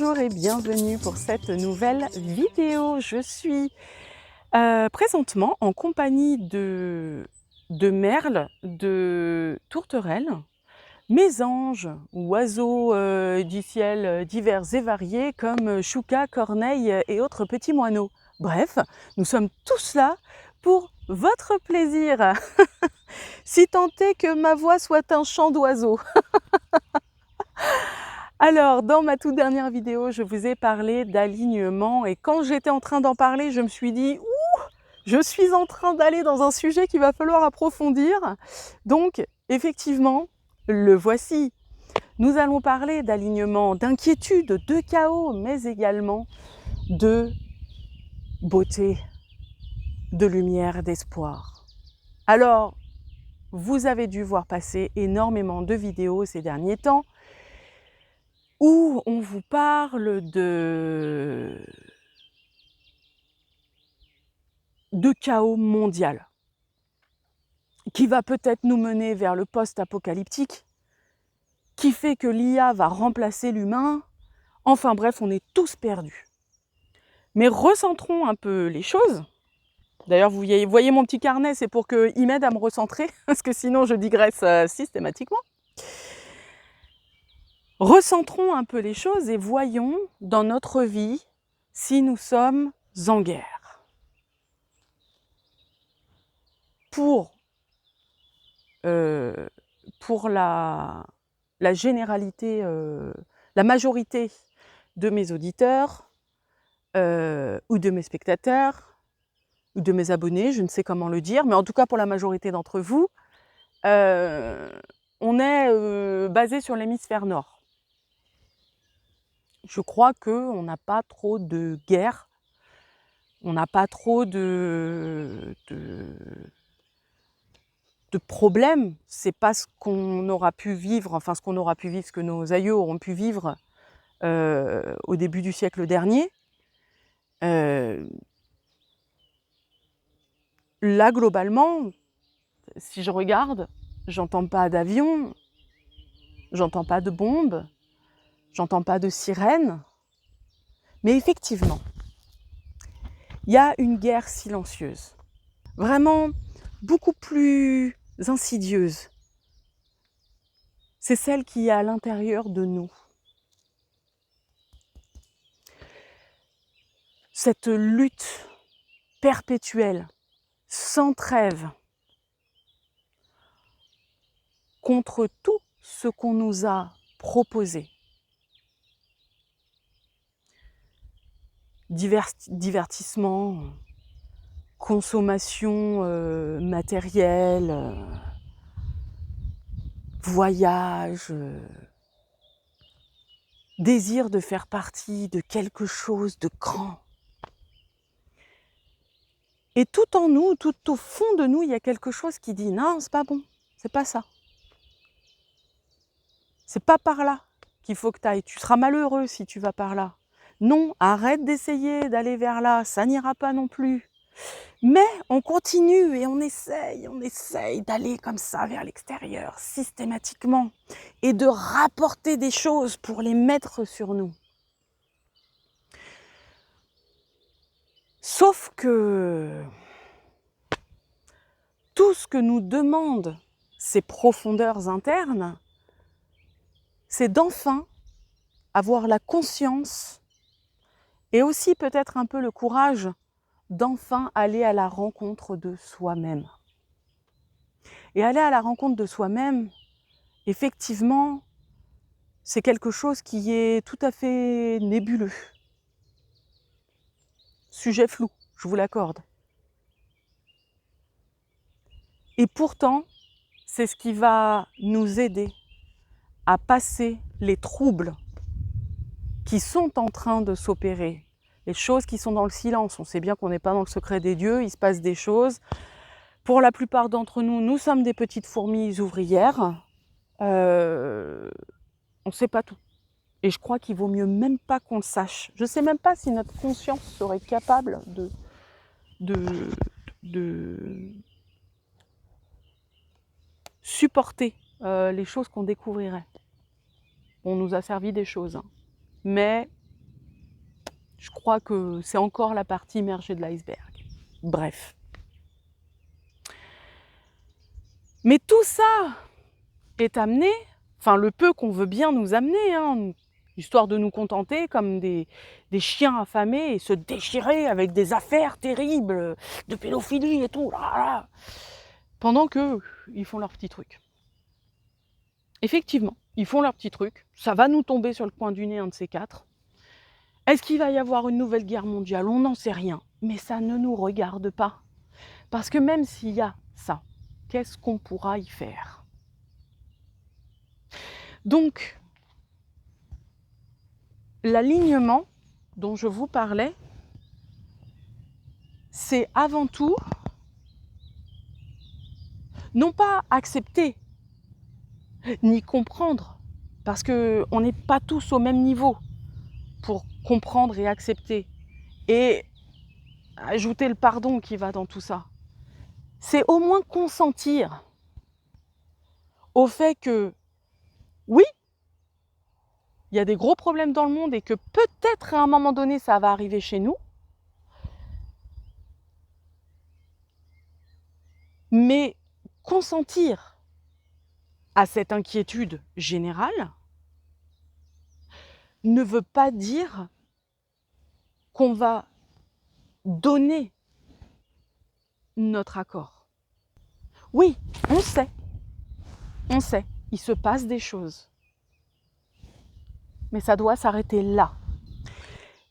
Bonjour et bienvenue pour cette nouvelle vidéo. Je suis présentement en compagnie de merles, de tourterelles, mésanges, oiseaux du ciel divers et variés comme choucas, corneilles et autres petits moineaux. Bref, nous sommes tous là pour votre plaisir, si tant est que ma voix soit un chant d'oiseau. Alors, dans ma toute dernière vidéo, je vous ai parlé d'alignement et quand j'étais en train d'en parler, je me suis dit « Ouh, je suis en train d'aller dans un sujet qu'il va falloir approfondir ». Donc, effectivement, le voici. Nous allons parler d'alignement, d'inquiétude, de chaos, mais également de beauté, de lumière, d'espoir. Alors, vous avez dû voir passer énormément de vidéos ces derniers temps où on vous parle de chaos mondial, qui va peut-être nous mener vers le post-apocalyptique, qui fait que l'IA va remplacer l'humain. Enfin bref, on est tous perdus. Mais recentrons un peu les choses. D'ailleurs, vous voyez mon petit carnet, c'est pour qu'il m'aide à me recentrer, parce que sinon je digresse systématiquement. Recentrons un peu les choses et voyons dans notre vie si nous sommes en guerre. Pour la généralité, la majorité de mes auditeurs ou de mes spectateurs ou de mes abonnés, je ne sais comment le dire, mais en tout cas pour la majorité d'entre vous, on est basé sur l'hémisphère nord. Je crois qu'on n'a pas trop de guerre, on n'a pas trop de problèmes. C'est pas ce qu'on aura pu vivre, enfin ce qu'on aura pu vivre, ce que nos aïeux auront pu vivre au début du siècle dernier. Là, globalement, si je regarde, j'entends pas d'avion, j'entends pas de bombes, j'entends pas de sirènes. Mais effectivement, il y a une guerre silencieuse, vraiment beaucoup plus insidieuse. C'est celle qui est à l'intérieur de nous. Cette lutte perpétuelle, sans trêve, contre tout ce qu'on nous a proposé. Divertissement, consommation matérielle, voyage, désir de faire partie de quelque chose de grand. Et tout en nous, tout au fond de nous, il y a quelque chose qui dit « Non, c'est pas bon, c'est pas ça. C'est pas par là qu'il faut que tu ailles. Tu seras malheureux si tu vas par là. Non, arrête d'essayer d'aller vers là, ça n'ira pas non plus. » Mais on continue et on essaye d'aller comme ça vers l'extérieur, systématiquement, et de rapporter des choses pour les mettre sur nous. Sauf que tout ce que nous demandent ces profondeurs internes, c'est d'enfin avoir la conscience et aussi peut-être un peu le courage d'enfin aller à la rencontre de soi-même. Et aller à la rencontre de soi-même, effectivement, c'est quelque chose qui est tout à fait nébuleux. Sujet flou, je vous l'accorde. Et pourtant, c'est ce qui va nous aider à passer les troubles qui sont en train de s'opérer, les choses qui sont dans le silence. On sait bien qu'on n'est pas dans le secret des dieux, il se passe des choses. Pour la plupart d'entre nous, nous sommes des petites fourmis ouvrières. On ne sait pas tout. Et je crois qu'il vaut mieux même pas qu'on le sache. Je ne sais même pas si notre conscience serait capable de supporter les choses qu'on découvrirait. On nous a servi des choses, hein. Mais Je crois que c'est encore la partie immergée de l'iceberg. Bref. Mais tout ça est amené, enfin le peu qu'on veut bien nous amener, hein, histoire de nous contenter comme des chiens affamés et se déchirer avec des affaires terribles de pédophilie et tout, là, pendant qu'ils font leur petit truc. Effectivement, ils font leur petit truc, ça va nous tomber sur le coin du nez, un de ces quatre. Est-ce qu'il va y avoir une nouvelle guerre mondiale? On n'en sait rien, mais ça ne nous regarde pas. Parce que même s'il y a ça, qu'est-ce qu'on pourra y faire? Donc, l'alignement dont je vous parlais, c'est avant tout, non pas accepter, ni comprendre, parce qu'on n'est pas tous au même niveau pour comprendre et accepter, et ajouter le pardon qui va dans tout ça. C'est au moins consentir au fait que, oui, il y a des gros problèmes dans le monde et que peut-être à un moment donné, ça va arriver chez nous, mais consentir à cette inquiétude générale ne veut pas dire qu'on va donner notre accord. Oui, on sait, il se passe des choses. Mais ça doit s'arrêter là.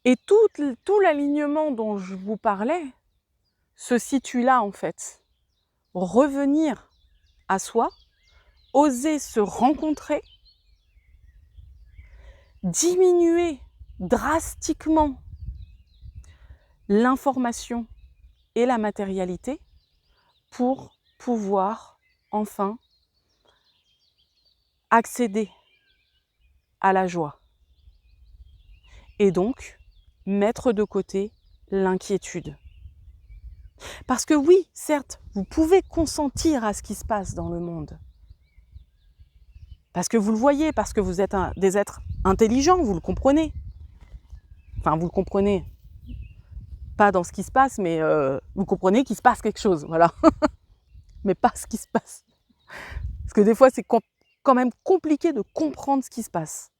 Et tout l'alignement dont je vous parlais se situe là en fait. Revenir à soi, oser se rencontrer, diminuer drastiquement l'information et la matérialité pour pouvoir enfin accéder à la joie. Et donc, mettre de côté l'inquiétude. Parce que oui, certes, vous pouvez consentir à ce qui se passe dans le monde. Parce que vous le voyez, parce que vous êtes des êtres intelligents, vous le comprenez. Enfin, vous le comprenez, pas dans ce qui se passe, mais vous comprenez qu'il se passe quelque chose, voilà. Mais pas ce qui se passe. Parce que des fois, c'est quand même compliqué de comprendre ce qui se passe.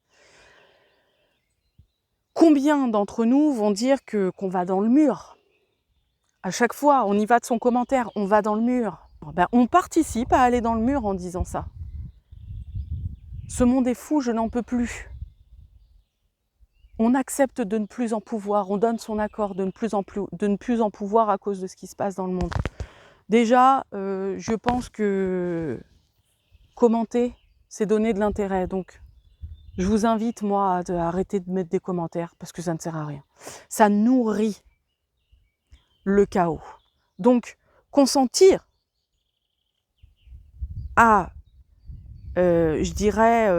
Combien d'entre nous vont dire qu'on va dans le mur? À chaque fois, on y va de son commentaire, on va dans le mur. Ben, on participe à aller dans le mur en disant ça. Ce monde est fou, je n'en peux plus. On accepte de ne plus en pouvoir, on donne son accord de ne plus en pouvoir à cause de ce qui se passe dans le monde. Déjà, je pense que commenter, c'est donner de l'intérêt. Donc, je vous invite, moi, à arrêter de mettre des commentaires parce que ça ne sert à rien. Ça nourrit le chaos. Donc, consentir à, je dirais,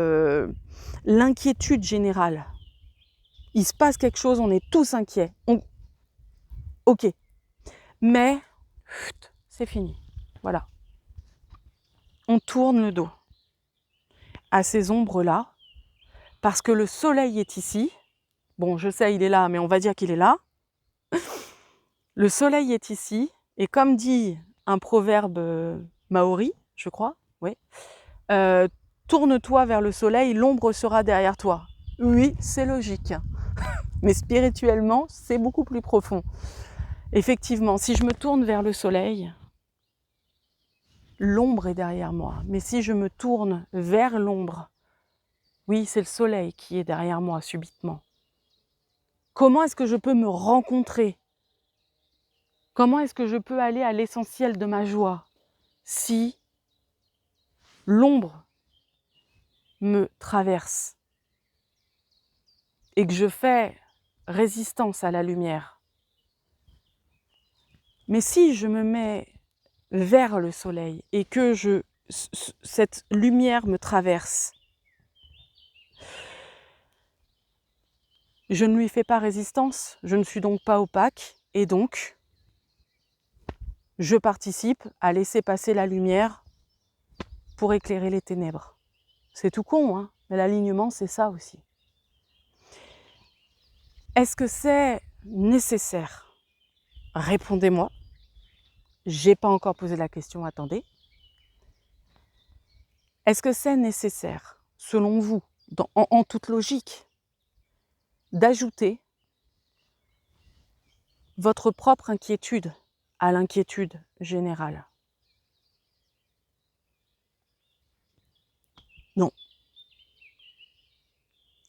l'inquiétude générale. Il se passe quelque chose, on est tous inquiets. Ok. Mais, c'est fini. Voilà. On tourne le dos à ces ombres-là, parce que le soleil est ici. Bon, je sais, il est là, mais on va dire qu'il est là. Le soleil est ici, et comme dit un proverbe maori, je crois, oui, tourne-toi vers le soleil, l'ombre sera derrière toi. Oui, c'est logique. Mais spirituellement, c'est beaucoup plus profond. Effectivement, si je me tourne vers le soleil, l'ombre est derrière moi. Mais si je me tourne vers l'ombre, oui, c'est le soleil qui est derrière moi subitement. Comment est-ce que je peux me rencontrer? Comment est-ce que je peux aller à l'essentiel de ma joie si l'ombre me traverse et que je fais résistance à la lumière? Mais si je me mets vers le soleil et que cette lumière me traverse, je ne lui fais pas résistance, je ne suis donc pas opaque et donc je participe à laisser passer la lumière pour éclairer les ténèbres. C'est tout con, hein, mais l'alignement, c'est ça aussi. Est-ce que c'est nécessaire? Répondez-moi. J'ai pas encore posé la question, attendez. Est-ce que c'est nécessaire, selon vous, en toute logique, d'ajouter votre propre inquiétude à l'inquiétude générale? Non.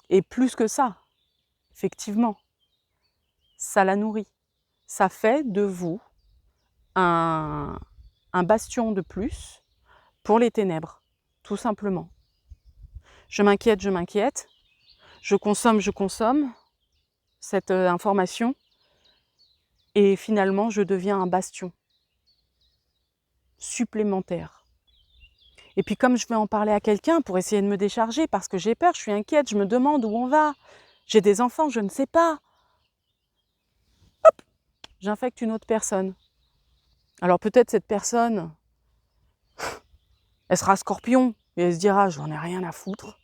Et plus que ça, effectivement, ça la nourrit. Ça fait de vous un bastion de plus pour les ténèbres, tout simplement. Je m'inquiète, je consomme cette information et finalement je deviens un bastion supplémentaire. Et puis comme je vais en parler à quelqu'un pour essayer de me décharger parce que j'ai peur, je suis inquiète, je me demande où on va, j'ai des enfants, je ne sais pas. Hop, j'infecte une autre personne. Alors peut-être cette personne, elle sera scorpion et elle se dira j'en ai rien à foutre.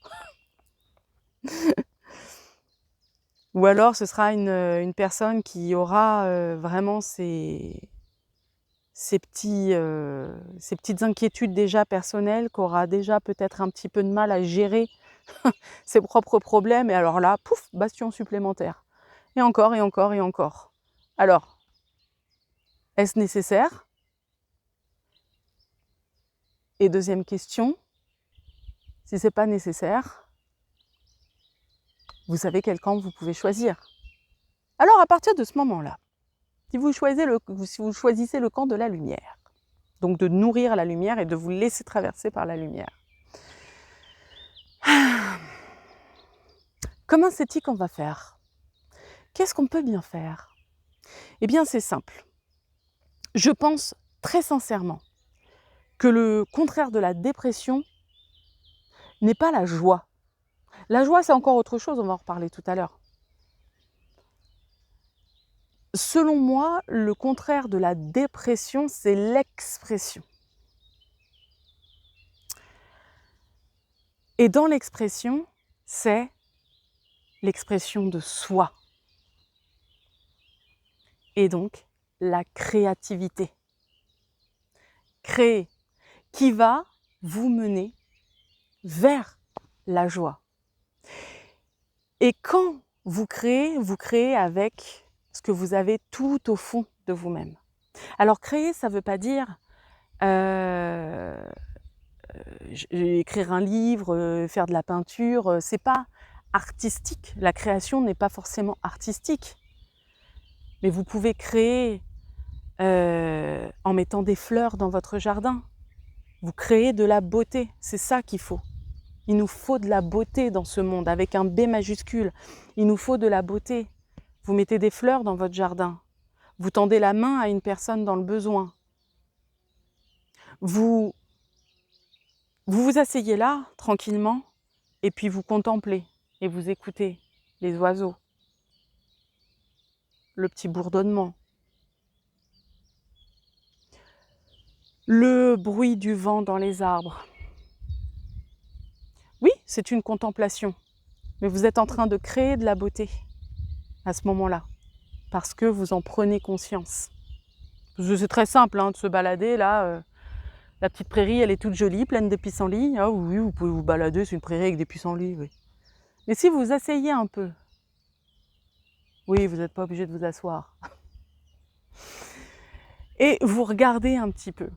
Ou alors ce sera une personne qui aura vraiment ses petites inquiétudes déjà personnelles, qui aura déjà peut-être un petit peu de mal à gérer ses propres problèmes. Et alors là, pouf, bastion supplémentaire. Et encore, et encore, et encore. Alors, est-ce nécessaire? Et deuxième question, si ce n'est pas nécessaire, vous savez quel camp vous pouvez choisir. Alors à partir de ce moment-là, si vous choisissez le camp de la lumière, donc de nourrir la lumière et de vous laisser traverser par la lumière, comment c'est-il qu'on va faire? Qu'est-ce qu'on peut bien faire? Eh bien c'est simple. Je pense très sincèrement que le contraire de la dépression n'est pas la joie. La joie, c'est encore autre chose, on va en reparler tout à l'heure. Selon moi, le contraire de la dépression, c'est l'expression. Et dans l'expression, c'est l'expression de soi. Et donc, la créativité. Créer, qui va vous mener vers la joie. Et quand vous créez avec ce que vous avez tout au fond de vous-même. Alors créer, ça ne veut pas dire écrire un livre, faire de la peinture, c'est pas artistique. La création n'est pas forcément artistique. Mais vous pouvez créer en mettant des fleurs dans votre jardin. Vous créez de la beauté, c'est ça qu'il faut. Il nous faut de la beauté dans ce monde, avec un B majuscule. Il nous faut de la beauté. Vous mettez des fleurs dans votre jardin. Vous tendez la main à une personne dans le besoin. Vous vous asseyez là, tranquillement, et puis vous contemplez et vous écoutez les oiseaux, le petit bourdonnement, le bruit du vent dans les arbres. Oui, c'est une contemplation, mais vous êtes en train de créer de la beauté à ce moment-là, parce que vous en prenez conscience. C'est très simple de se balader là. La petite prairie, elle est toute jolie, pleine de pissenlits. Ah oui, vous pouvez vous balader, c'est une prairie avec des pissenlits, oui. Mais si vous asseyez un peu, oui, vous n'êtes pas obligé de vous asseoir. Et vous regardez un petit peu.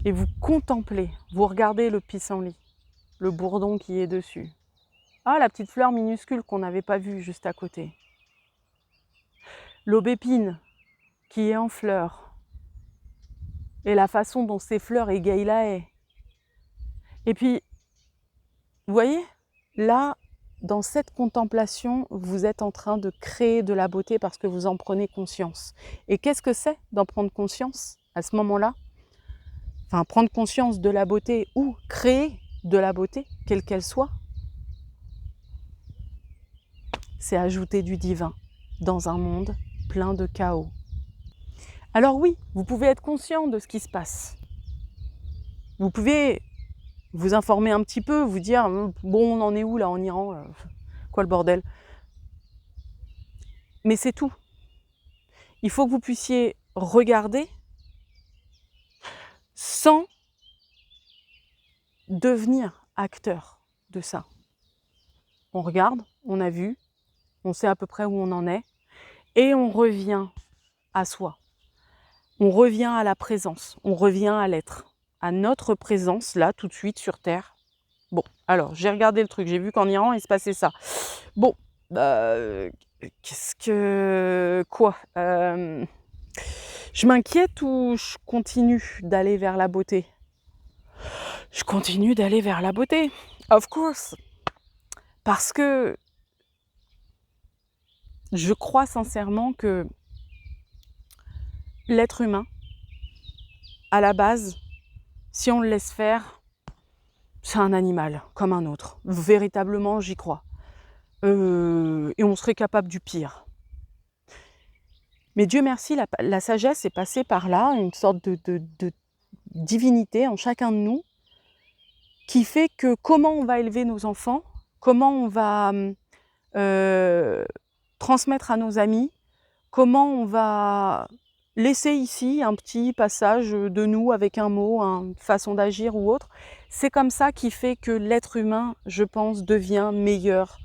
Et vous contemplez, vous regardez le pissenlit, le bourdon qui est dessus. Ah, la petite fleur minuscule qu'on n'avait pas vue juste à côté. L'aubépine qui est en fleurs. Et la façon dont ces fleurs égayent la haie. Et puis, vous voyez, là, dans cette contemplation, vous êtes en train de créer de la beauté parce que vous en prenez conscience. Et qu'est-ce que c'est d'en prendre conscience à ce moment-là? Enfin, prendre conscience de la beauté ou créer de la beauté, quelle qu'elle soit, c'est ajouter du divin dans un monde plein de chaos. Alors oui, vous pouvez être conscient de ce qui se passe. Vous pouvez vous informer un petit peu, vous dire « Bon, on en est où là en Iran? Quoi le bordel ?» Mais c'est tout. Il faut que vous puissiez regarder sans devenir acteur de ça. On regarde, on a vu, on sait à peu près où on en est, et on revient à soi. On revient à la présence, on revient à l'être, à notre présence, là, tout de suite, sur Terre. Bon, alors, j'ai regardé le truc, j'ai vu qu'en Iran, il se passait ça. Bon, qu'est-ce que... Quoi je m'inquiète ou je continue d'aller vers la beauté? Je continue d'aller vers la beauté, of course. Parce que je crois sincèrement que l'être humain, à la base, si on le laisse faire, c'est un animal comme un autre. Véritablement, j'y crois. Et on serait capable du pire. Mais Dieu merci, la sagesse est passée par là, une sorte de divinité en chacun de nous, qui fait que comment on va élever nos enfants, comment on va transmettre à nos amis, comment on va laisser ici un petit passage de nous avec un mot, une façon d'agir ou autre. C'est comme ça qui fait que l'être humain, je pense, devient meilleur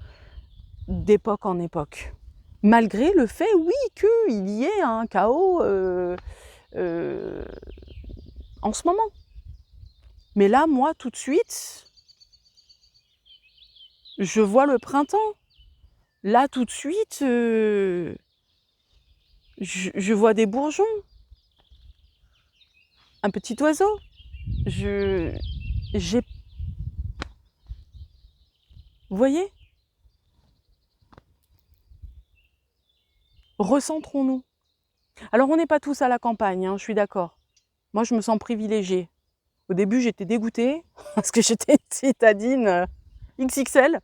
d'époque en époque. Malgré le fait, oui, qu'il y ait un chaos en ce moment. Mais là, moi, tout de suite, je vois le printemps. Là, tout de suite, je vois des bourgeons. Un petit oiseau. J'ai... Vous voyez? Recentrons-nous. Alors, on n'est pas tous à la campagne, hein, je suis d'accord. Moi, je me sens privilégiée. Au début, j'étais dégoûtée parce que j'étais une citadine XXL.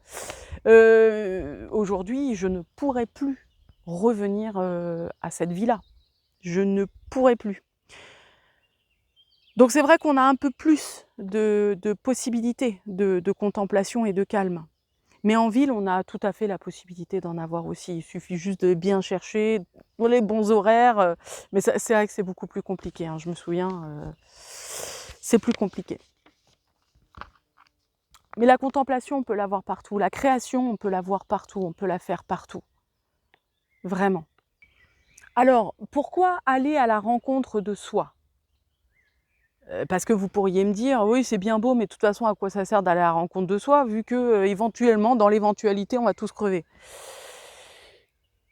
Aujourd'hui, je ne pourrais plus revenir à cette vie-là. Je ne pourrais plus. Donc, c'est vrai qu'on a un peu plus de possibilités de contemplation et de calme. Mais en ville, on a tout à fait la possibilité d'en avoir aussi. Il suffit juste de bien chercher les bons horaires. Mais c'est vrai que c'est beaucoup plus compliqué, hein. Je me souviens, c'est plus compliqué. Mais la contemplation, on peut l'avoir partout. La création, on peut l'avoir partout. On peut la faire partout. Vraiment. Alors, pourquoi aller à la rencontre de soi? Parce que vous pourriez me dire, oui, c'est bien beau, mais de toute façon, à quoi ça sert d'aller à la rencontre de soi, vu que, éventuellement, dans l'éventualité, on va tous crever?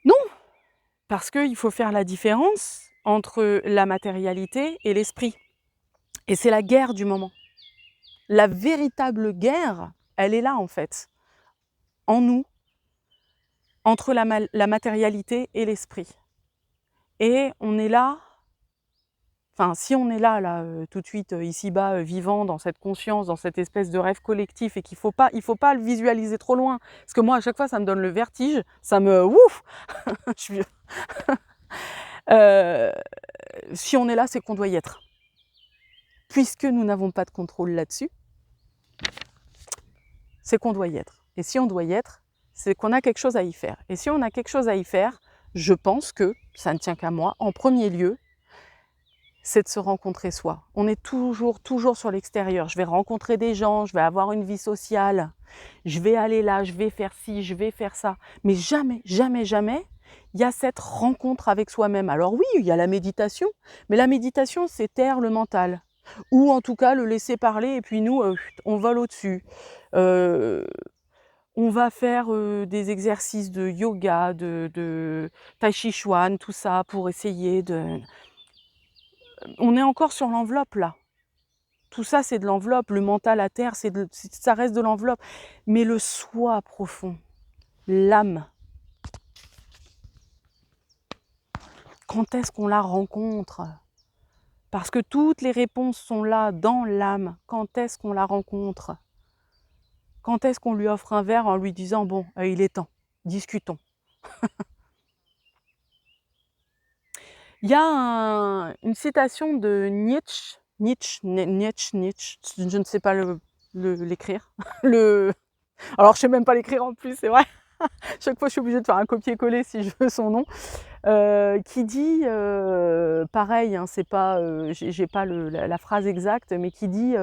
Non, parce qu'il faut faire la différence entre la matérialité et l'esprit. Et c'est la guerre du moment. La véritable guerre, elle est là, en fait, en nous, entre la matérialité et l'esprit. Et on est là, enfin, si on est là, tout de suite, ici-bas, vivant, dans cette conscience, dans cette espèce de rêve collectif, et qu'il faut pas le visualiser trop loin, parce que moi, à chaque fois, ça me donne le vertige, ça me... Ouf je suis... Si on est là, c'est qu'on doit y être. Puisque nous n'avons pas de contrôle là-dessus, c'est qu'on doit y être. Et si on doit y être, c'est qu'on a quelque chose à y faire. Et si on a quelque chose à y faire, je pense que, ça ne tient qu'à moi, en premier lieu, c'est de se rencontrer soi. On est toujours sur l'extérieur. Je vais rencontrer des gens, je vais avoir une vie sociale, je vais aller là, je vais faire ci, je vais faire ça. Mais jamais, jamais, jamais, il y a cette rencontre avec soi-même. Alors oui, il y a la méditation, mais la méditation, c'est taire le mental. Ou en tout cas, le laisser parler, et puis nous, on vole au-dessus. On va faire des exercices de yoga, de tai chi chuan, tout ça, pour essayer de... On est encore sur l'enveloppe, là. Tout ça, c'est de l'enveloppe. Le mental à terre, ça reste de l'enveloppe. Mais le soi profond, l'âme, quand est-ce qu'on la rencontre? Parce que toutes les réponses sont là, dans l'âme. Quand est-ce qu'on la rencontre? Quand est-ce qu'on lui offre un verre en lui disant « Bon, il est temps, discutons ». Il y a une citation de Nietzsche, je ne sais pas l'écrire. Alors, je ne sais même pas l'écrire en plus, c'est vrai. Chaque fois, je suis obligée de faire un copier-coller si je veux son nom. Qui dit, pareil, hein, c'est pas, j'ai pas la phrase exacte, mais qui dit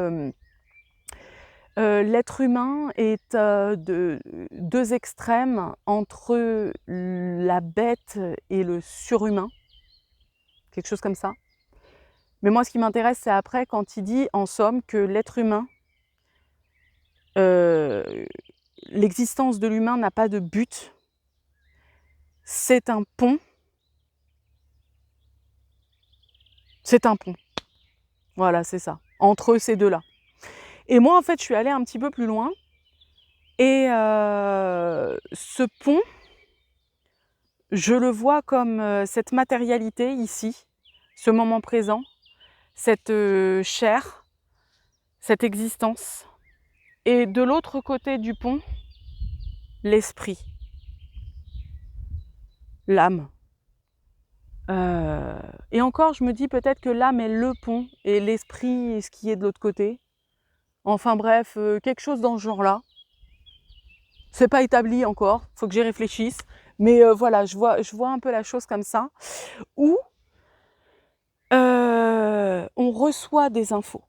l'être humain est de deux extrêmes entre la bête et le surhumain, quelque chose comme ça. Mais moi, ce qui m'intéresse, c'est après quand il dit, en somme, que l'être humain, l'existence de l'humain n'a pas de but, c'est un pont. C'est un pont. Voilà, c'est ça. Entre ces deux-là. Et moi, en fait, je suis allée un petit peu plus loin. Et ce pont, je le vois comme cette matérialité ici, ce moment présent, cette chair, cette existence. Et de l'autre côté du pont, l'esprit, l'âme. Et encore, je me dis peut-être que l'âme est le pont et l'esprit est ce qui est de l'autre côté. Enfin bref, quelque chose dans ce genre-là. C'est pas établi encore, faut que j'y réfléchisse. Mais voilà, je vois un peu la chose comme ça. Où on reçoit des infos.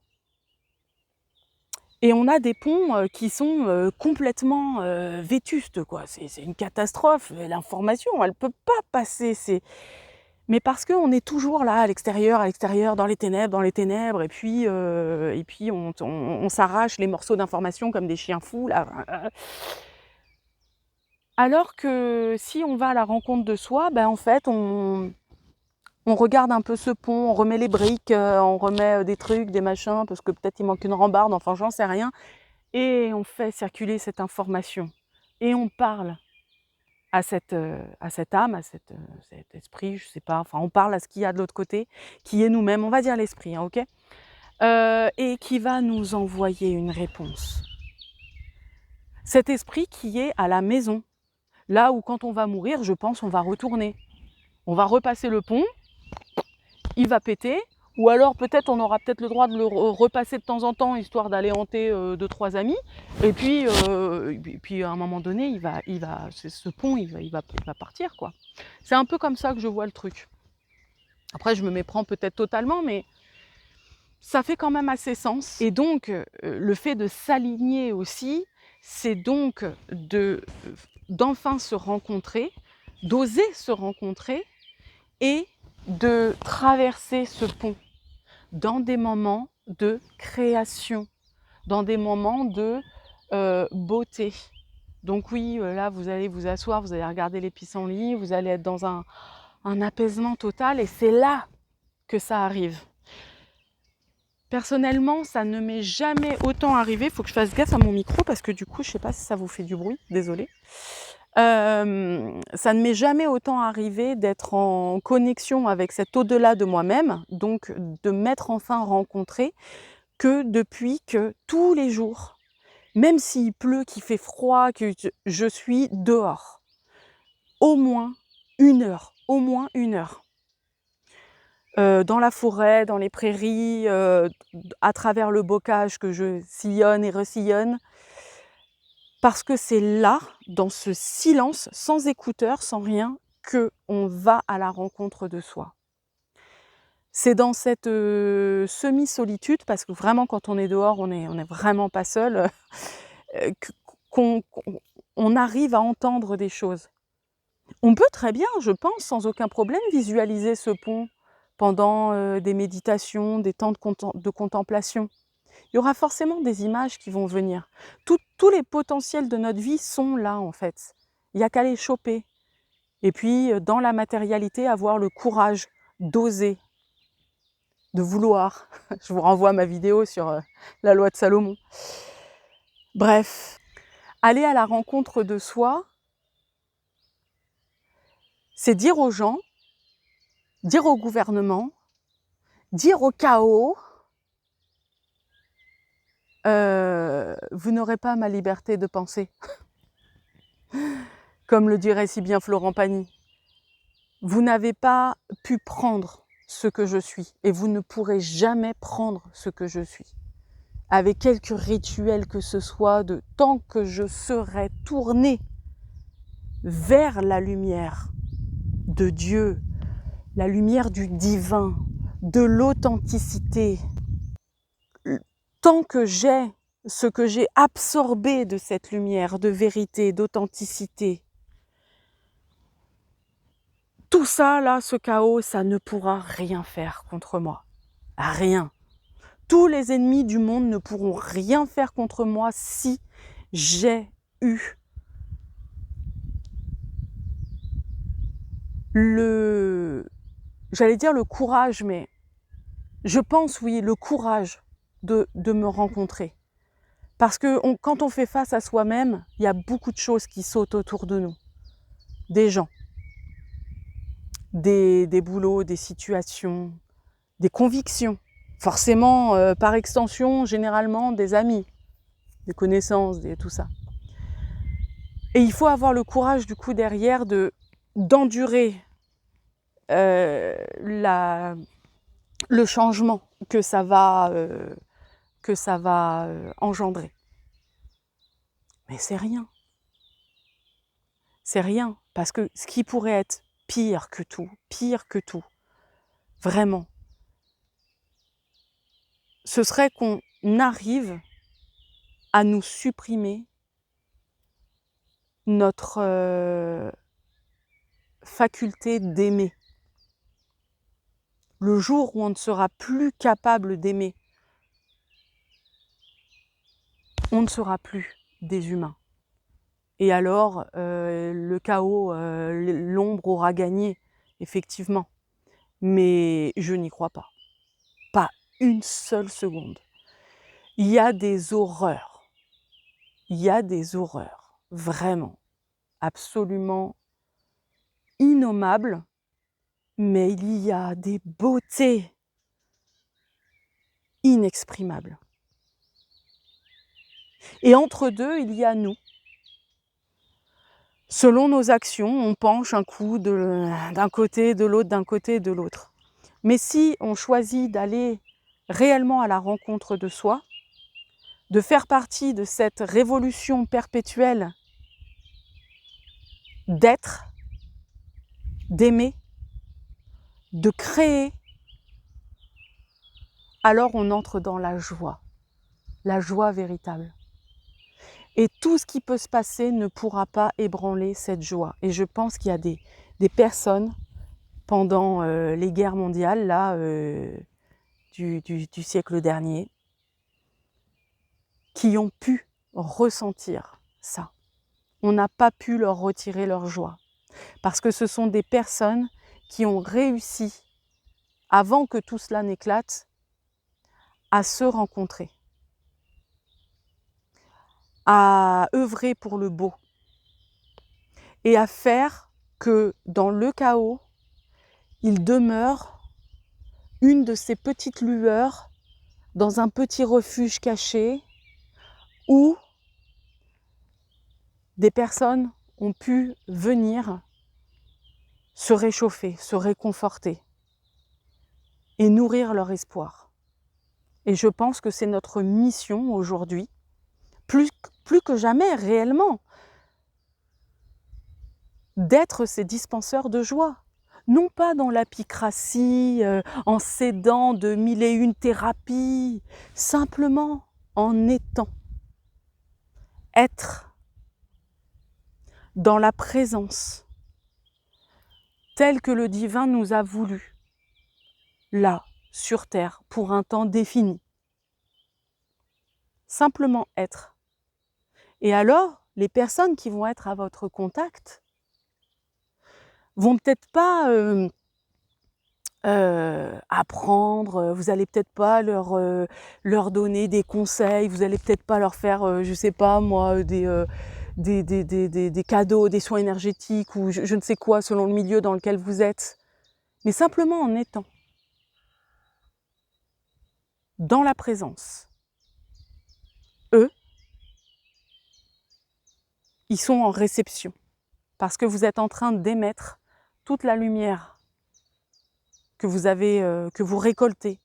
Et on a des ponts qui sont complètement vétustes, quoi. C'est une catastrophe. L'information, elle ne peut pas passer. Mais parce qu'on est toujours là, à l'extérieur, dans les ténèbres, et puis on s'arrache les morceaux d'information comme des chiens fous, là. Alors que si on va à la rencontre de soi, ben en fait, on regarde un peu ce pont, on remet les briques, on remet des trucs, des machins, parce que peut-être il manque une rambarde, enfin j'en sais rien. Et on fait circuler cette information. Et on parle à cette âme, à cet esprit, je sais pas, enfin on parle à ce qu'il y a de l'autre côté, qui est nous-mêmes, on va dire l'esprit, hein, ok, et qui va nous envoyer une réponse. Cet esprit qui est à la maison, là où quand on va mourir, je pense on va retourner. On va repasser le pont, il va péter, ou alors peut-être on aura peut-être le droit de le repasser de temps en temps, histoire d'aller hanter 2-3 amis, et puis à un moment donné, ce pont, il va partir, quoi. C'est un peu comme ça que je vois le truc. Après, je me méprends peut-être totalement, mais ça fait quand même assez sens. Et donc, le fait de s'aligner aussi, c'est donc d'enfin se rencontrer, d'oser se rencontrer, et de traverser ce pont dans des moments de création, dans des moments de beauté. Donc oui, là, vous allez vous asseoir, vous allez regarder les pissenlits, vous allez être dans un apaisement total, et c'est là que ça arrive. Personnellement, ça ne m'est jamais autant arrivé. Il faut que je fasse gaffe à mon micro parce que du coup, je ne sais pas si ça vous fait du bruit, désolée. Ça ne m'est jamais autant arrivé d'être en connexion avec cet au-delà de moi-même, donc de m'être enfin rencontrée, que depuis que tous les jours, même s'il pleut, qu'il fait froid, que je suis dehors, au moins 1 heure, dans la forêt, dans les prairies, à travers le bocage que je sillonne et resillonne, parce que c'est là, dans ce silence, sans écouteurs, sans rien, qu'on va à la rencontre de soi. C'est dans cette semi-solitude, parce que vraiment quand on est dehors, on est vraiment pas seul, qu'on arrive à entendre des choses. On peut très bien, je pense, sans aucun problème, visualiser ce pont pendant des méditations, des temps de contemplation. Il y aura forcément des images qui vont venir. Tous les potentiels de notre vie sont là, en fait. Il n'y a qu'à les choper. Et puis, dans la matérialité, avoir le courage d'oser, de vouloir. Je vous renvoie à ma vidéo sur la loi de Salomon. Bref, aller à la rencontre de soi, c'est dire aux gens, dire au gouvernement, dire au chaos, vous n'aurez pas ma liberté de penser. Comme le dirait si bien Florent Pagny. Vous n'avez pas pu prendre ce que je suis et vous ne pourrez jamais prendre ce que je suis. Avec quelque rituel que ce soit, tant que je serai tournée vers la lumière de Dieu, la lumière du divin, de l'authenticité. Tant que j'ai ce que j'ai absorbé de cette lumière, de vérité, d'authenticité, tout ça, là, ce chaos, ça ne pourra rien faire contre moi. Rien. Tous les ennemis du monde ne pourront rien faire contre moi si j'ai eu j'allais dire le courage, mais je pense, oui, le courage de me rencontrer. Parce que quand on fait face à soi-même, il y a beaucoup de choses qui sautent autour de nous. Des gens, des boulots, des situations, des convictions. Forcément, par extension, généralement, des amis, des connaissances, tout ça. Et il faut avoir le courage, du coup, derrière, d'endurer le changement que ça va engendrer. Mais c'est rien. C'est rien, parce que ce qui pourrait être pire que tout, vraiment, ce serait qu'on arrive à nous supprimer notre faculté d'aimer. Le jour où on ne sera plus capable d'aimer, on ne sera plus des humains. Et alors, le chaos, l'ombre aura gagné, effectivement. Mais je n'y crois pas. Pas une seule seconde. Il y a des horreurs. Il y a des horreurs. Vraiment. Absolument innommables. Mais il y a des beautés inexprimables. Et entre deux, il y a nous. Selon nos actions, on penche un coup d'un côté, de l'autre, d'un côté, de l'autre. Mais si on choisit d'aller réellement à la rencontre de soi, de faire partie de cette révolution perpétuelle d'être, d'aimer, de créer, alors on entre dans la joie véritable. Et tout ce qui peut se passer ne pourra pas ébranler cette joie. Et je pense qu'il y a des personnes pendant les guerres mondiales là, du siècle dernier qui ont pu ressentir ça. On n'a pas pu leur retirer leur joie. Parce que ce sont des personnes qui ont réussi, avant que tout cela n'éclate, à se rencontrer, à œuvrer pour le beau et à faire que dans le chaos, il demeure une de ces petites lueurs dans un petit refuge caché où des personnes ont pu venir se réchauffer, se réconforter et nourrir leur espoir. Et je pense que c'est notre mission aujourd'hui, plus que jamais réellement, d'être ces dispenseurs de joie. Non pas dans l'apicratie, en s'aidant de 1001 thérapies, simplement en étant. Être dans la présence, telle que le divin nous a voulu, là, sur terre, pour un temps défini. Simplement être. Et alors, les personnes qui vont être à votre contact vont peut-être pas apprendre, vous allez peut-être pas leur donner des conseils, vous allez peut-être pas leur faire, je sais pas moi, des cadeaux, des soins énergétiques ou je ne sais quoi selon le milieu dans lequel vous êtes. Mais simplement en étant dans la présence. Eux, ils sont en réception parce que vous êtes en train d'émettre toute la lumière que vous récoltez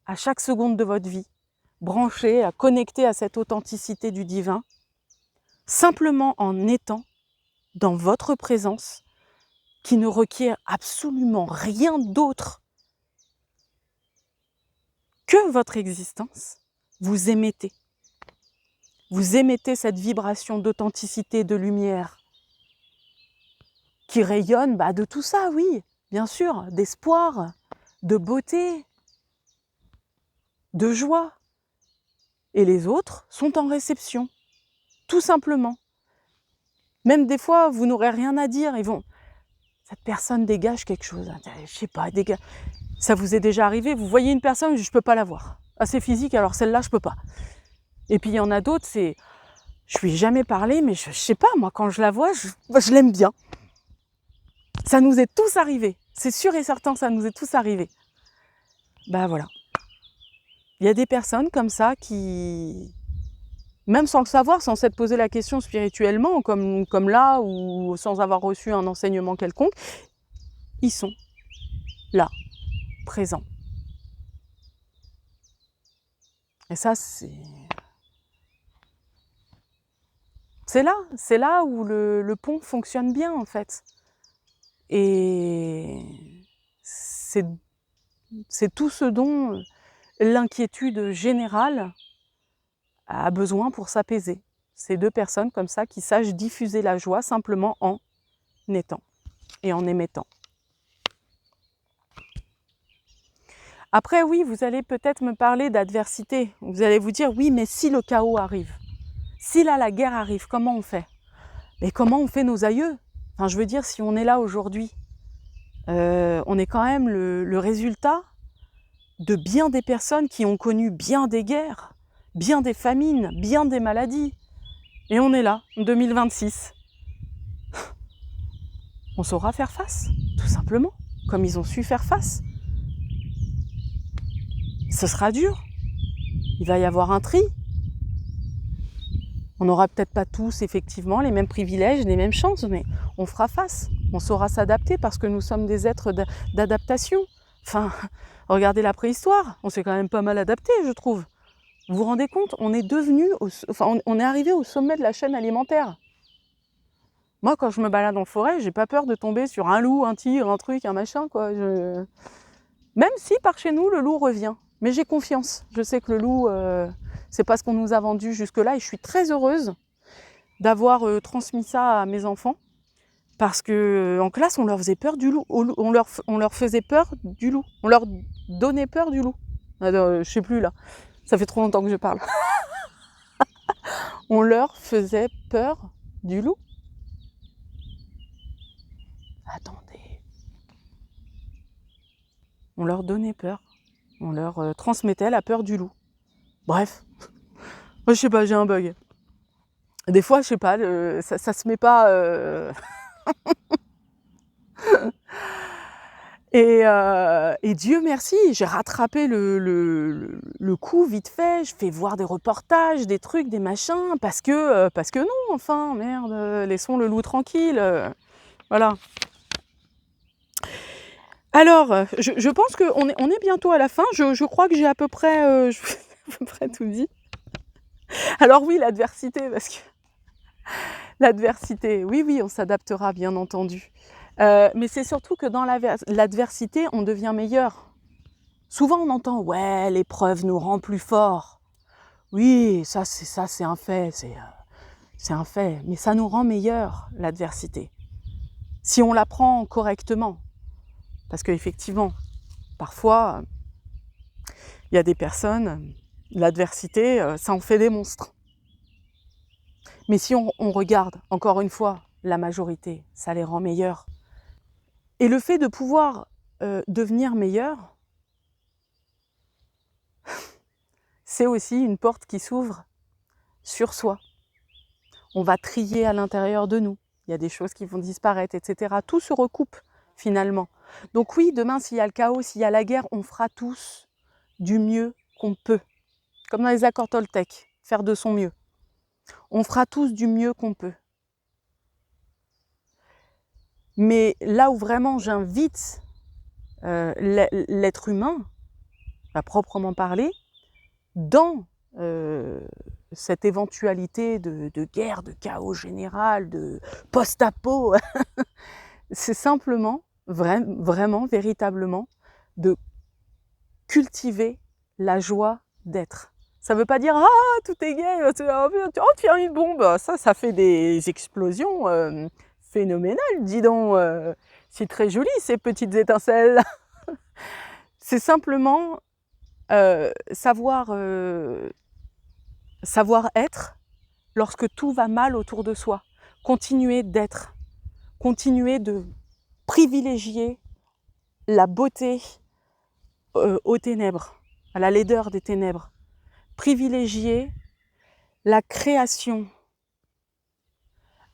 à chaque seconde de votre vie, branchée, connectée à cette authenticité du divin, simplement en étant dans votre présence, qui ne requiert absolument rien d'autre que votre existence, vous émettez. Vous émettez cette vibration d'authenticité, de lumière, qui rayonne de tout ça, oui, bien sûr, d'espoir, de beauté, de joie. Et les autres sont en réception, tout simplement. Même des fois, vous n'aurez rien à dire, cette personne dégage quelque chose, je sais pas, dégage. Ça vous est déjà arrivé, vous voyez une personne, je peux pas la voir. Assez physique, alors celle-là, je peux pas. Et puis il y en a d'autres, je lui ai jamais parlé, mais je sais pas, moi, quand je la vois, je l'aime bien. Ça nous est tous arrivé. C'est sûr et certain, ça nous est tous arrivé. Voilà. Il y a des personnes comme ça qui, même sans le savoir, sans s'être posé la question spirituellement, comme là, ou sans avoir reçu un enseignement quelconque, ils sont là, présents. Et ça, c'est là où le pont fonctionne bien, en fait. Et c'est tout ce dont l'inquiétude générale a besoin pour s'apaiser. Ces deux personnes comme ça qui sachent diffuser la joie simplement en étant et en émettant. Après, oui, vous allez peut-être me parler d'adversité. Vous allez vous dire, oui, mais si le chaos arrive, si là la guerre arrive, comment on fait? Mais comment on fait nos aïeux? Enfin, je veux dire, si on est là aujourd'hui, on est quand même le résultat de bien des personnes qui ont connu bien des guerres, bien des famines, bien des maladies. Et on est là, en 2026. On saura faire face, tout simplement, comme ils ont su faire face. Ce sera dur. Il va y avoir un tri. On n'aura peut-être pas tous, effectivement, les mêmes privilèges, les mêmes chances, mais on fera face. On saura s'adapter parce que nous sommes des êtres d'adaptation. Enfin, regardez la préhistoire, on s'est quand même pas mal adapté, je trouve. Vous vous rendez compte, on est arrivé au sommet de la chaîne alimentaire. Moi, quand je me balade en forêt, j'ai pas peur de tomber sur un loup, un tigre, un truc, un machin, quoi. Même si par chez nous, le loup revient. Mais j'ai confiance. Je sais que le loup, c'est pas ce qu'on nous a vendu jusque-là. Et je suis très heureuse d'avoir transmis ça à mes enfants. Parce que en classe, on leur faisait peur du loup. On leur faisait peur du loup. On leur donnait peur du loup. Je sais plus là. Ça fait trop longtemps que je parle. On leur faisait peur du loup. Attendez. On leur donnait peur. On leur transmettait la peur du loup. Bref. Moi, je sais pas, j'ai un bug. Des fois, je sais pas, ça se met pas... Et Dieu merci, j'ai rattrapé le coup vite fait, je fais voir des reportages, des trucs, des machins, parce que non, enfin, merde, laissons le loup tranquille, voilà. Alors, je pense qu'on est bientôt à la fin, je crois que j'ai à peu près, à peu près tout dit. Alors oui, l'adversité, parce que l'adversité, oui, on s'adaptera, bien entendu. Mais c'est surtout que dans l'adversité, on devient meilleur. Souvent, on entend « ouais, l'épreuve nous rend plus forts ». Oui, ça c'est un fait, c'est un fait. Mais ça nous rend meilleur, l'adversité. Si on la prend correctement. Parce qu'effectivement, parfois, il y a des personnes, l'adversité, ça en fait des monstres. Mais si on regarde, encore une fois, la majorité, ça les rend meilleurs. Et le fait de pouvoir devenir meilleur, c'est aussi une porte qui s'ouvre sur soi. On va trier à l'intérieur de nous. Il y a des choses qui vont disparaître, etc. Tout se recoupe, finalement. Donc oui, demain, s'il y a le chaos, s'il y a la guerre, on fera tous du mieux qu'on peut. Comme dans les accords Toltec, faire de son mieux. On fera tous du mieux qu'on peut. Mais là où vraiment j'invite l'être humain, à proprement parler, dans cette éventualité de guerre, de chaos général, de post-apo. C'est simplement, vraiment, véritablement, de cultiver la joie d'être. Ça ne veut pas dire « Ah, tout est gai, oh, tiens, une bombe !» Ça fait des explosions phénoménales, dis donc. C'est très joli, ces petites étincelles. C'est simplement savoir être lorsque tout va mal autour de soi. Continuer d'être. Continuer de privilégier la beauté aux ténèbres, à la laideur des ténèbres. Privilégier la création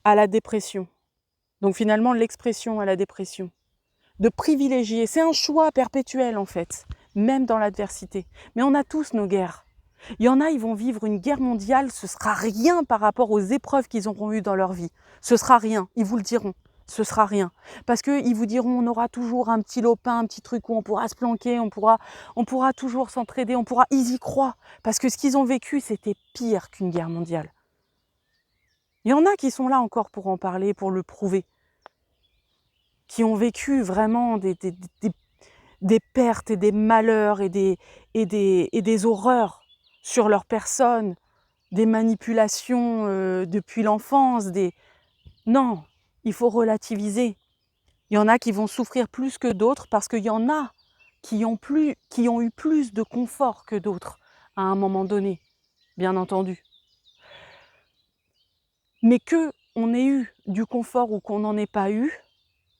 à la dépression. Donc finalement, l'expression à la dépression. De privilégier, c'est un choix perpétuel en fait, même dans l'adversité. Mais on a tous nos guerres. Il y en a, ils vont vivre une guerre mondiale, ce sera rien par rapport aux épreuves qu'ils auront eues dans leur vie. Ce sera rien, ils vous le diront. Ce sera rien. Parce qu'ils vous diront, on aura toujours un petit lopin, un petit truc où on pourra se planquer, on pourra toujours s'entraider, ils y croient. Parce que ce qu'ils ont vécu, c'était pire qu'une guerre mondiale. Il y en a qui sont là encore pour en parler, pour le prouver. Qui ont vécu vraiment des pertes et des malheurs et des horreurs sur leur personne, des manipulations depuis l'enfance, Non, il faut relativiser. Il y en a qui vont souffrir plus que d'autres parce qu'il y en a qui ont eu plus de confort que d'autres à un moment donné, bien entendu. Mais qu'on ait eu du confort ou qu'on n'en ait pas eu,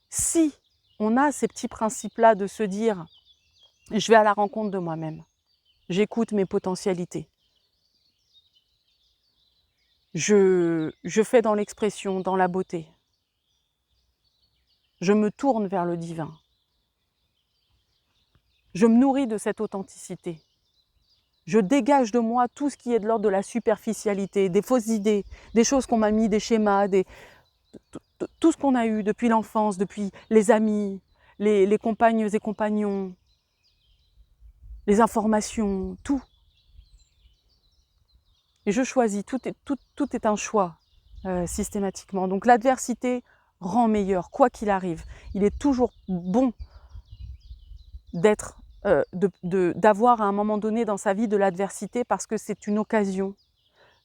si on a ces petits principes-là de se dire « je vais à la rencontre de moi-même, j'écoute mes potentialités, je fais dans l'expression, dans la beauté, je me tourne vers le divin, je me nourris de cette authenticité, je dégage de moi tout ce qui est de l'ordre de la superficialité, des fausses idées, des choses qu'on m'a mis, des schémas, tout ce qu'on a eu depuis l'enfance, depuis les amis, les compagnes et compagnons, les informations, tout. Et je choisis, tout est un choix systématiquement. Donc l'adversité rend meilleur, quoi qu'il arrive. Il est toujours bon d'avoir à un moment donné dans sa vie de l'adversité parce que c'est une occasion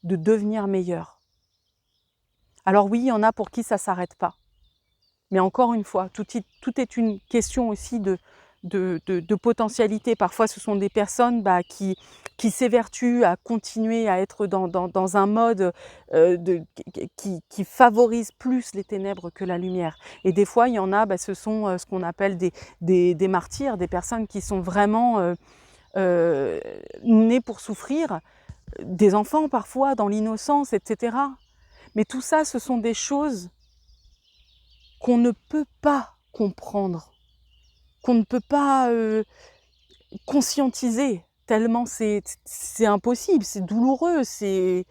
de devenir meilleur. Alors oui, il y en a pour qui ça ne s'arrête pas. Mais encore une fois, tout est une question aussi de potentialité. Parfois, ce sont des personnes qui s'évertuent à continuer à être dans un mode qui favorise plus les ténèbres que la lumière. Et des fois, il y en a, ce sont ce qu'on appelle des martyrs, des personnes qui sont vraiment nées pour souffrir, des enfants parfois, dans l'innocence, etc. Mais tout ça, ce sont des choses qu'on ne peut pas comprendre, qu'on ne peut pas conscientiser, tellement c'est impossible, c'est douloureux. Et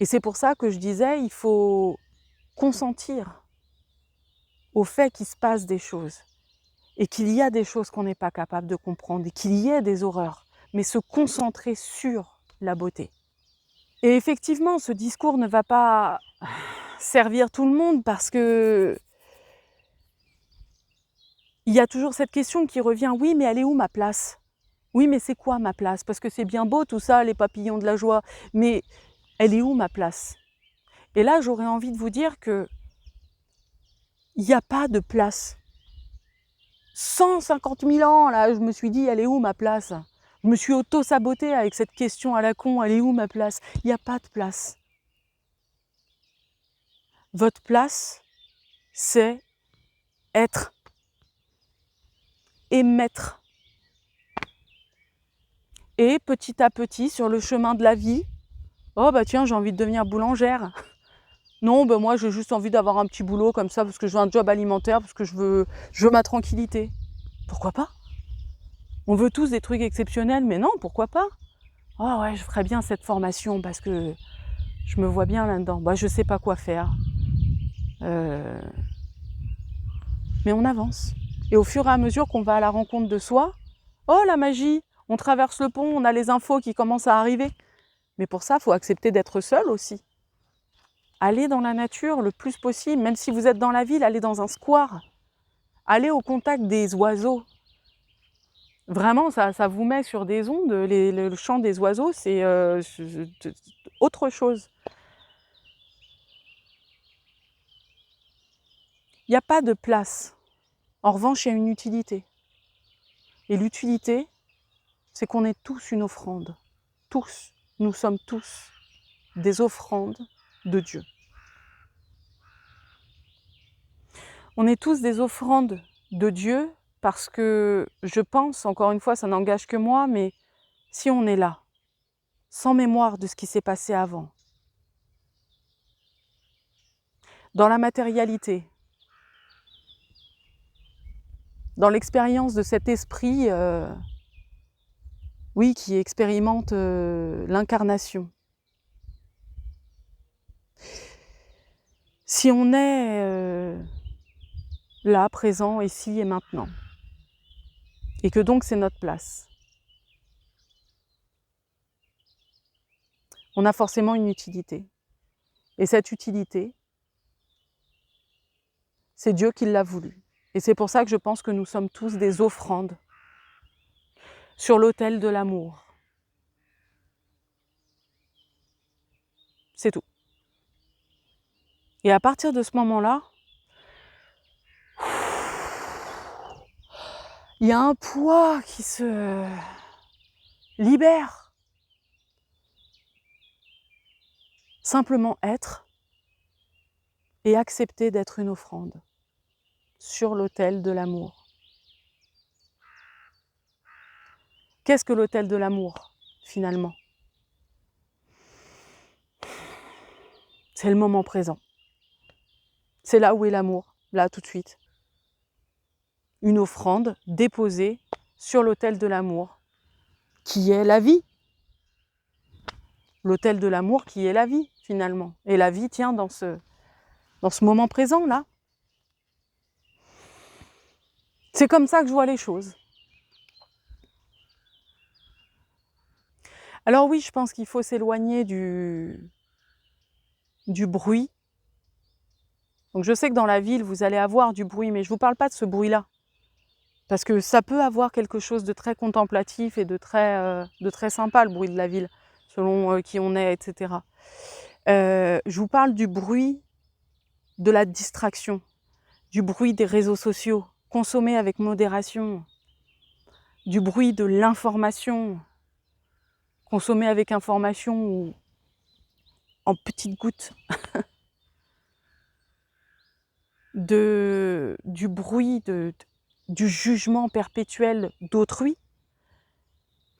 c'est pour ça que je disais, il faut consentir au fait qu'il se passe des choses, et qu'il y a des choses qu'on n'est pas capable de comprendre, et qu'il y ait des horreurs, mais se concentrer sur la beauté. Et effectivement, ce discours ne va pas servir tout le monde parce que il y a toujours cette question qui revient, oui, mais elle est où ma place? Oui, mais c'est quoi ma place? Parce que c'est bien beau tout ça, les papillons de la joie, mais elle est où ma place? Et là, j'aurais envie de vous dire que il n'y a pas de place. 150 000 ans, là, je me suis dit, elle est où ma place? Je me suis auto-sabotée avec cette question à la con, elle est où ma place? Il n'y a pas de place. Votre place, c'est être, émettre. Et petit à petit, sur le chemin de la vie, oh bah tiens, j'ai envie de devenir boulangère. Non, bah moi j'ai juste envie d'avoir un petit boulot comme ça, parce que je veux un job alimentaire, parce que je veux ma tranquillité. Pourquoi pas? On veut tous des trucs exceptionnels, mais non, pourquoi pas? Oh ouais, je ferais bien cette formation, parce que je me vois bien là-dedans. Bah je sais pas quoi faire. Mais on avance. Et au fur et à mesure qu'on va à la rencontre de soi, oh la magie, on traverse le pont, on a les infos qui commencent à arriver. Mais pour ça, il faut accepter d'être seul aussi. Allez dans la nature le plus possible, même si vous êtes dans la ville, allez dans un square. Allez au contact des oiseaux. Vraiment, ça vous met sur des ondes. Le chant des oiseaux, c'est autre chose. Il n'y a pas de place. En revanche, il y a une utilité. Et l'utilité, c'est qu'on est tous une offrande. Tous. Nous sommes tous des offrandes de Dieu. On est tous des offrandes de Dieu parce que je pense, encore une fois, ça n'engage que moi, mais si on est là, sans mémoire de ce qui s'est passé avant, dans la matérialité, dans l'expérience de cet esprit, oui, qui expérimente l'incarnation. Si on est là, présent, ici et maintenant, et que donc c'est notre place, on a forcément une utilité. Et cette utilité, c'est Dieu qui l'a voulu. Et c'est pour ça que je pense que nous sommes tous des offrandes sur l'autel de l'amour. C'est tout. Et à partir de ce moment-là, il y a un poids qui se libère. Simplement être et accepter d'être une offrande sur l'autel de l'amour. Qu'est-ce que l'autel de l'amour, finalement? C'est le moment présent. C'est là où est l'amour, là tout de suite. Une offrande déposée sur l'autel de l'amour, qui est la vie. L'autel de l'amour qui est la vie, finalement. Et la vie tient dans ce moment présent, là. C'est comme ça que je vois les choses. Alors oui, je pense qu'il faut s'éloigner du bruit. Donc je sais que dans la ville, vous allez avoir du bruit, mais je ne vous parle pas de ce bruit-là. Parce que ça peut avoir quelque chose de très contemplatif et de très sympa, le bruit de la ville, selon qui on est, etc. Je vous parle du bruit de la distraction, du bruit des réseaux sociaux, consommés avec modération, du bruit de l'information, consommé avec information ou en petites gouttes, du bruit du jugement perpétuel d'autrui,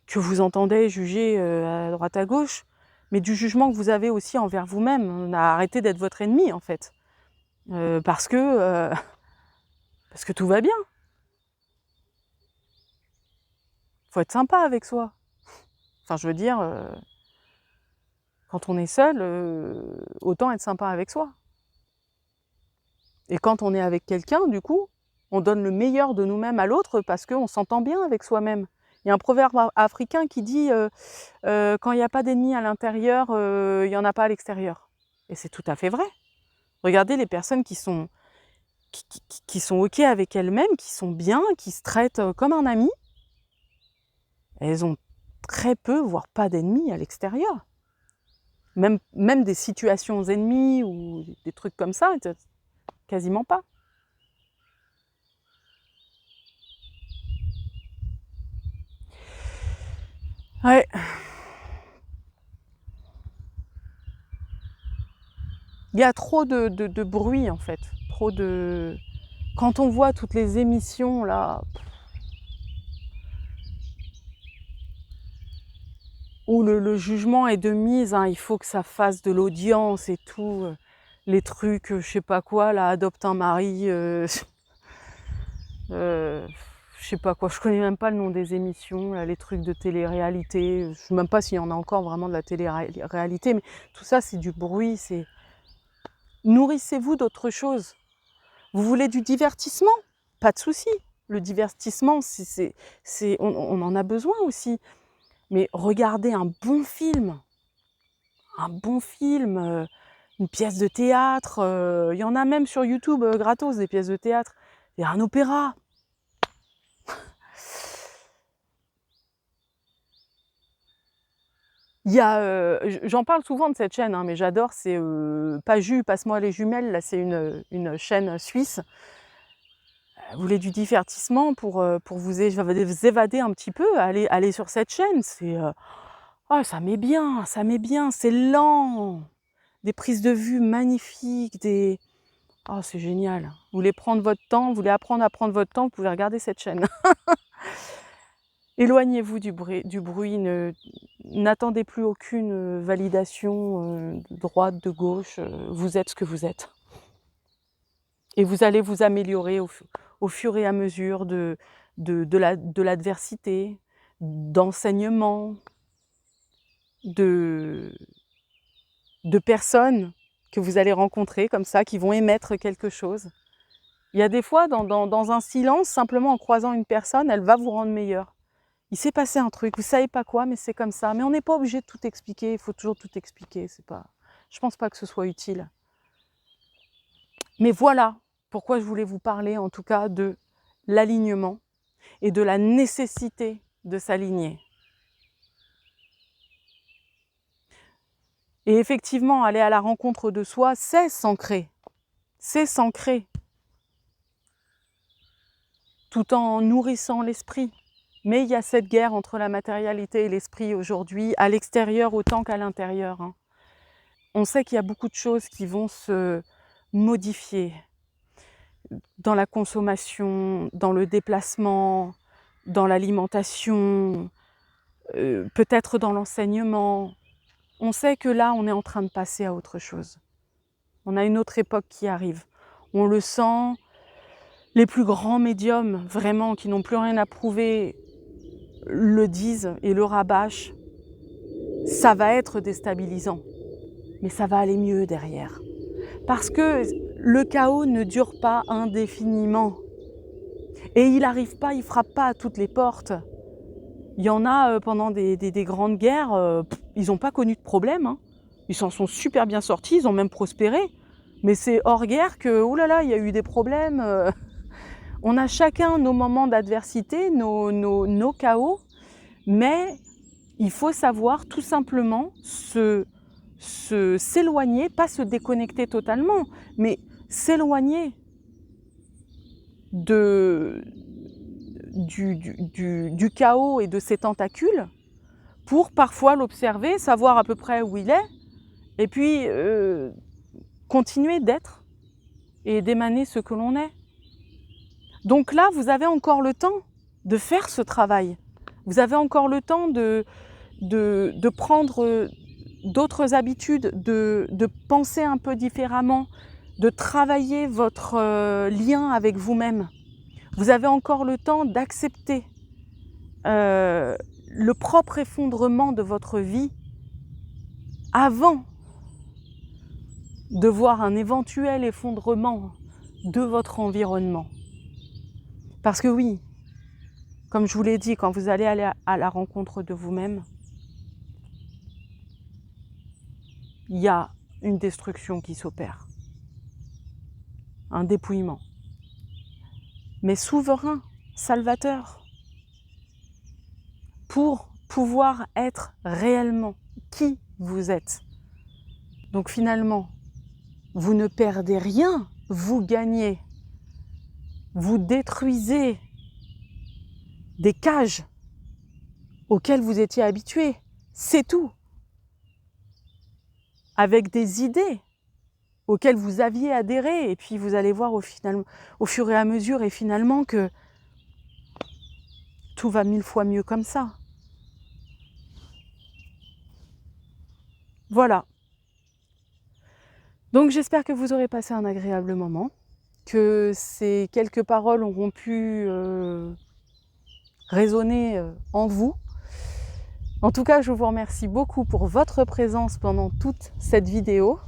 que vous entendez juger à droite à gauche, mais du jugement que vous avez aussi envers vous-même. Arrêtez d'être votre ennemi, en fait. Parce que tout va bien. Faut être sympa avec soi. Enfin, je veux dire, quand on est seul, autant être sympa avec soi. Et quand on est avec quelqu'un, du coup, on donne le meilleur de nous-mêmes à l'autre parce qu'on s'entend bien avec soi-même. Il y a un proverbe africain qui dit quand il n'y a pas d'ennemis à l'intérieur, il n'y en a pas à l'extérieur. Et c'est tout à fait vrai. Regardez les personnes qui sont OK avec elles-mêmes, qui sont bien, qui se traitent comme un ami. Elles ont très peu, voire pas d'ennemis à l'extérieur. Même des situations ennemies ou des trucs comme ça, quasiment pas. Ouais. Il y a trop de bruit en fait, trop de... Quand on voit toutes les émissions là, où le jugement est de mise, hein, il faut que ça fasse de l'audience et tout, les trucs, je sais pas quoi, là, adopte un mari, je sais pas quoi, je connais même pas le nom des émissions, là, les trucs de télé-réalité, je sais même pas s'il y en a encore vraiment de la télé-réalité, mais tout ça c'est du bruit, c'est... Nourrissez-vous d'autre chose. Vous voulez du divertissement? Pas de souci. Le divertissement, on en a besoin aussi. Mais regardez un bon film. un bon film, une pièce de théâtre, il y en a même sur YouTube gratos des pièces de théâtre, et un opéra. Il y a, j'en parle souvent de cette chaîne, hein, mais j'adore, c'est Paju, Passe-moi les jumelles, là c'est une chaîne suisse. Vous voulez du divertissement pour vous évader un petit peu, allez sur cette chaîne, c'est oh, ça met bien, c'est lent, des prises de vue magnifiques, oh, c'est génial. Vous voulez prendre votre temps, vous voulez apprendre à prendre votre temps, vous pouvez regarder cette chaîne. Éloignez-vous du bruit, n'attendez plus aucune validation de droite, de gauche, vous êtes ce que vous êtes. Et vous allez vous améliorer au fur et à mesure de l'adversité, d'enseignement, de personnes que vous allez rencontrer comme ça, qui vont émettre quelque chose. Il y a des fois, dans un silence, simplement en croisant une personne, elle va vous rendre meilleur. Il s'est passé un truc, vous ne savez pas quoi, mais c'est comme ça. Mais on n'est pas obligé de tout expliquer, il faut toujours tout expliquer. Je ne pense pas que ce soit utile. Mais voilà pourquoi je voulais vous parler, en tout cas, de l'alignement et de la nécessité de s'aligner. Et effectivement, aller à la rencontre de soi, c'est s'ancrer. C'est s'ancrer. Tout en nourrissant l'esprit. Mais il y a cette guerre entre la matérialité et l'esprit aujourd'hui, à l'extérieur autant qu'à l'intérieur. Hein. On sait qu'il y a beaucoup de choses qui vont se modifier dans la consommation, dans le déplacement, dans l'alimentation, peut-être dans l'enseignement. On sait que là, on est en train de passer à autre chose. On a une autre époque qui arrive. On le sent, les plus grands médiums, vraiment, qui n'ont plus rien à prouver, le disent et le rabâchent. Ça va être déstabilisant, mais ça va aller mieux derrière. Parce que le chaos ne dure pas indéfiniment. Et il n'arrive pas, il ne frappe pas à toutes les portes. Il y en a pendant des grandes guerres, ils n'ont pas connu de problème. Hein. Ils s'en sont super bien sortis, ils ont même prospéré. Mais c'est hors guerre que, oh là là, il y a eu des problèmes. On a chacun nos moments d'adversité, nos chaos, mais il faut savoir tout simplement s'éloigner, pas se déconnecter totalement, mais s'éloigner du chaos et de ses tentacules pour parfois l'observer, savoir à peu près où il est, et puis continuer d'être et d'émaner ce que l'on est. Donc là, vous avez encore le temps de faire ce travail. Vous avez encore le temps de prendre d'autres habitudes, de penser un peu différemment, de travailler votre lien avec vous-même. Vous avez encore le temps d'accepter le propre effondrement de votre vie avant de voir un éventuel effondrement de votre environnement. Parce que oui, comme je vous l'ai dit, quand vous allez aller à la rencontre de vous-même, il y a une destruction qui s'opère, un dépouillement. Mais souverain, salvateur, pour pouvoir être réellement qui vous êtes. Donc finalement, vous ne perdez rien, vous gagnez. Vous détruisez des cages auxquelles vous étiez habitué, c'est tout. Avec des idées auxquelles vous aviez adhéré, et puis vous allez voir au fur et à mesure, et finalement que tout va 1000 fois mieux comme ça. Voilà. Donc j'espère que vous aurez passé un agréable moment, que ces quelques paroles auront pu résonner en vous. En tout cas, je vous remercie beaucoup pour votre présence pendant toute cette vidéo,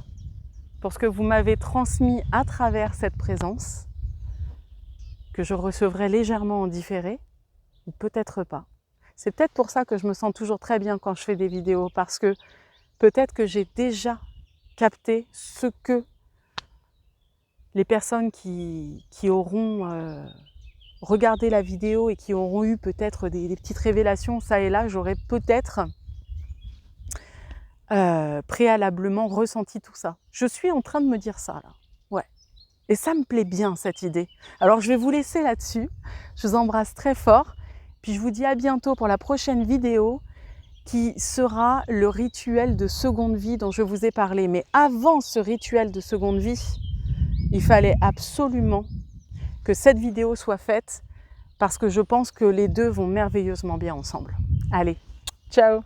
pour ce que vous m'avez transmis à travers cette présence, que je recevrai légèrement en différé, ou peut-être pas. C'est peut-être pour ça que je me sens toujours très bien quand je fais des vidéos, parce que peut-être que j'ai déjà capté ce que les personnes qui auront regardé la vidéo et qui auront eu peut-être des petites révélations, ça et là, j'aurais peut-être préalablement ressenti tout ça. Je suis en train de me dire ça, là. Ouais. Et ça me plaît bien, cette idée. Alors, je vais vous laisser là-dessus. Je vous embrasse très fort. Puis, je vous dis à bientôt pour la prochaine vidéo qui sera le rituel de seconde vie dont je vous ai parlé. Mais avant ce rituel de seconde vie, il fallait absolument que cette vidéo soit faite parce que je pense que les deux vont merveilleusement bien ensemble. Allez, ciao!